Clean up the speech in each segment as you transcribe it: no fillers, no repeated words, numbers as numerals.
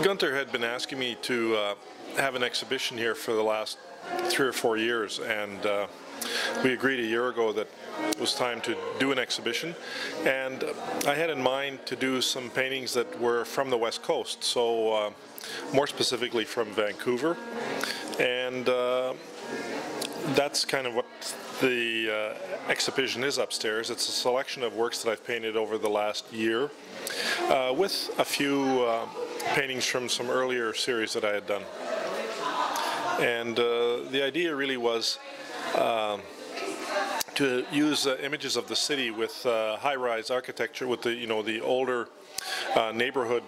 Gunther had been asking me to have an exhibition here for the last 3 or 4 years, and we agreed a year ago that it was time to do an exhibition, and I had in mind to do some paintings that were from the West Coast, so more specifically from Vancouver, and that's kind of what the exhibition is upstairs. It's a selection of works that I've painted over the last year, with a few paintings from some earlier series that I had done. And the idea really was to use images of the city with high-rise architecture, with the older neighborhood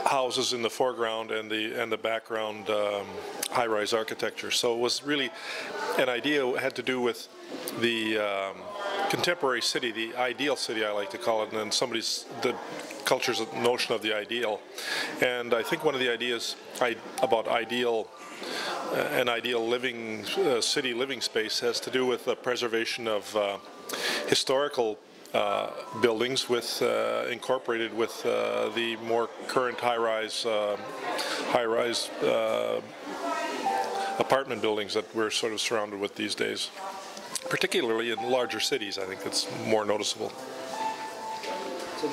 houses in the foreground and the background high-rise architecture. So it was really an idea that had to do with the contemporary city, the ideal city I like to call it, and then the culture's notion of the ideal. And I think one of the ideas about an ideal living city living space has to do with the preservation of historical buildings incorporated with the more current high-rise apartment buildings that we're sort of surrounded with these days. Particularly in larger cities, I think it's more noticeable. So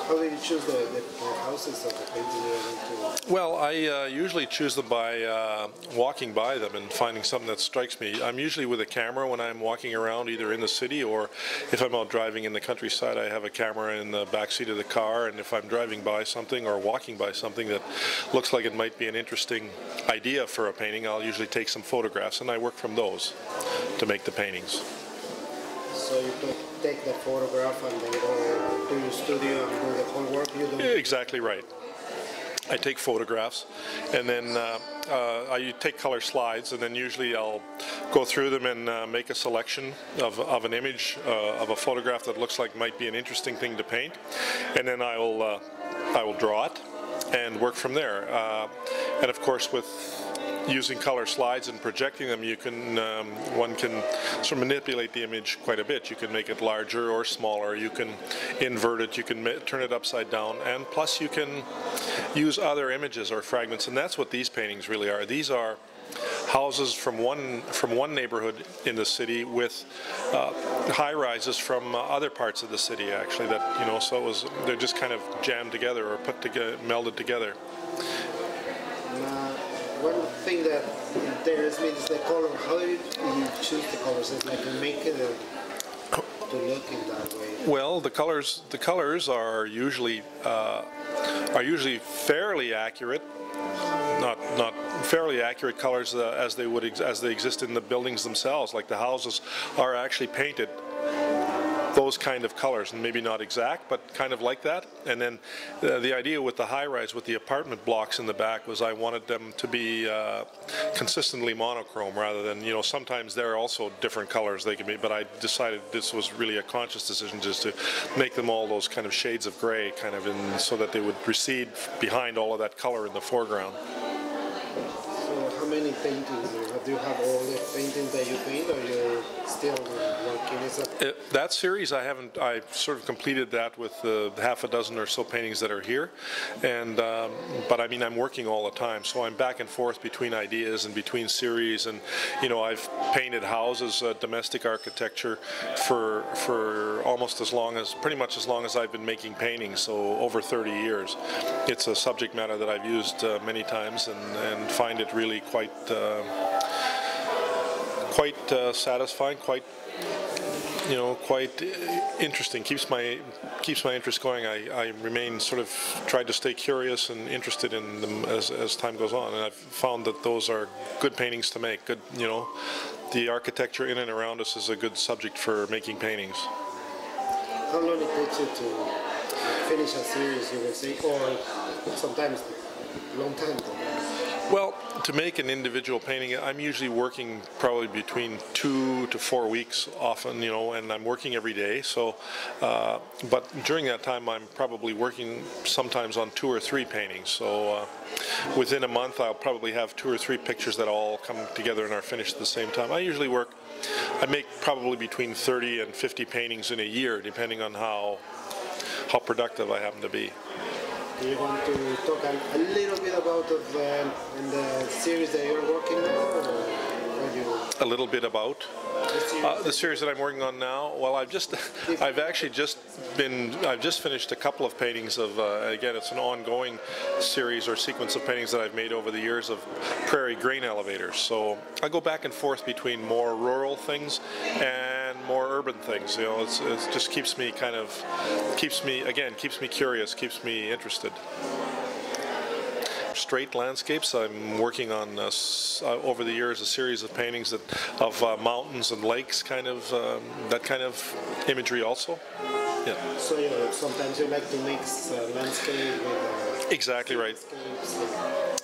how do you choose the houses of the paintings you're going to? Well, I usually choose them by walking by them and finding something that strikes me. I'm usually with a camera when I'm walking around, either in the city or if I'm out driving in the countryside, I have a camera in the back seat of the car, and if I'm driving by something or walking by something that looks like it might be an interesting idea for a painting, I'll usually take some photographs, and I work from those to make the paintings. So you take the photograph and then go to your studio and do the whole work you do? Exactly right. I take photographs, and then I take color slides, and then usually I'll go through them and make a selection of an image of a photograph that looks like might be an interesting thing to paint, and then I will draw it and work from there. And of course, with using color slides and projecting them, one can sort of manipulate the image quite a bit. You can make it larger or smaller, you can invert it, you can turn it upside down, and plus you can use other images or fragments, and that's what these paintings really are. These are houses from one neighborhood in the city with high-rises from other parts of the city, actually, so they're just kind of jammed together or melded together. One thing that interests me is the color. How do you choose the colors? It's like you make it to look in that way. Well, the colors are usually fairly accurate. Not fairly accurate colors as they exist in the buildings themselves. Like the houses are actually painted those kind of colors, and maybe not exact, but kind of like that. And then the idea with the high-rise, with the apartment blocks in the back, was I wanted them to be consistently monochrome rather than, sometimes they're also different colors they can be, but I decided this was really a conscious decision just to make them all those kind of shades of gray, kind of so that they would recede behind all of that color in the foreground. So how many paintings do you have? Do you have all the paintings that you paint, or you're still working? That series, I sort of completed that with half a dozen or so paintings that are here, and but I mean, I'm working all the time, so I'm back and forth between ideas and between series, and I've painted houses, domestic architecture, for almost pretty much as long as I've been making paintings, so over 30 years. It's a subject matter that I've used many times, and find it really quite satisfying, quite interesting. Keeps my interest going. I remain tried to stay curious and interested in them as time goes on, and I've found that those are good paintings to make. Good, the architecture in and around us is a good subject for making paintings. How long it takes you to finish a series, you would say, or sometimes a long time? Well, to make an individual painting, I'm usually working probably between 2 to 4 weeks often, and I'm working every day. So, but during that time, I'm probably working sometimes on 2 or 3 paintings. So within a month, I'll probably have 2 or 3 pictures that all come together and are finished at the same time. I make probably between 30 and 50 paintings in a year, depending on how how productive I happen to be. Do you want to talk a little bit about in the series that you're working on, or you? A little bit about the series that I'm working on now. Well, I've just finished a couple of paintings of. Again, it's an ongoing series or sequence of paintings that I've made over the years of prairie grain elevators. So I go back and forth between more rural things and more urban things. You know, it just keeps me keeps me curious, keeps me interested. Straight landscapes. I'm working on over the years a series of paintings of mountains and lakes, that kind of imagery also. Yeah. So sometimes you like to mix landscape with exactly right.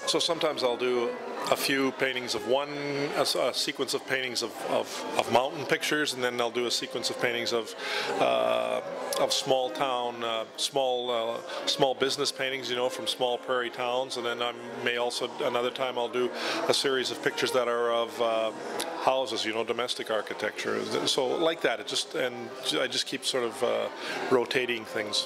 So sometimes I'll do a few paintings of a sequence of paintings of mountain pictures, and then I'll do a sequence of paintings of small town, small business paintings, you know, from small prairie towns, and then another time I'll do a series of pictures that are of houses, you know, domestic architecture. So like that, I just keep sort of rotating things,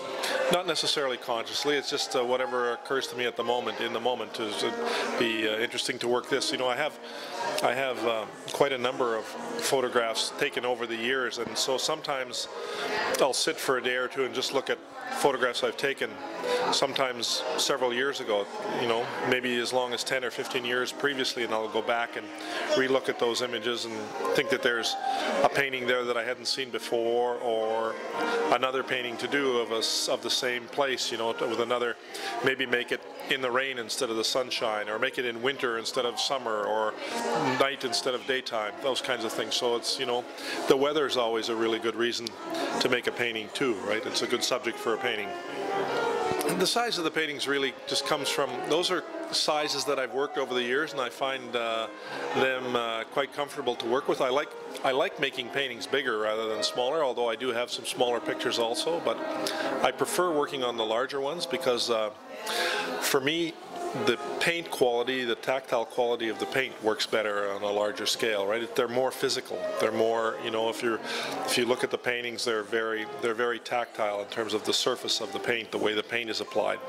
not necessarily consciously. It's just whatever occurs to me at the moment, to be interesting to work this. You know, I have quite a number of photographs taken over the years, and so sometimes I'll sit for a day or two and just look at photographs I've taken sometimes several years ago, you know, maybe as long as 10 or 15 years previously, and I'll go back and relook at those images and think that there's a painting there that I hadn't seen before, or another painting to do of the same place, you know, with another, maybe make it in the rain instead of the sunshine, or make it in winter instead of summer, or night instead of daytime, those kinds of things. So it's, you know, the weather is always a really good reason to make a painting too, right? It's a good subject for a painting. And the size of the paintings really just comes from, those are sizes that I've worked over the years, and I find them quite comfortable to work with. I like making paintings bigger rather than smaller, although I do have some smaller pictures also, but I prefer working on the larger ones because for me, the paint quality, the tactile quality of the paint works better on a larger scale, right? They're more physical. They're more, you know, if you look at the paintings, they're very tactile in terms of the surface of the paint, the way the paint is applied.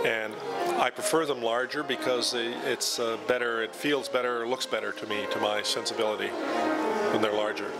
And I prefer them larger because it's better, it feels better, looks better to me, to my sensibility, when they're larger.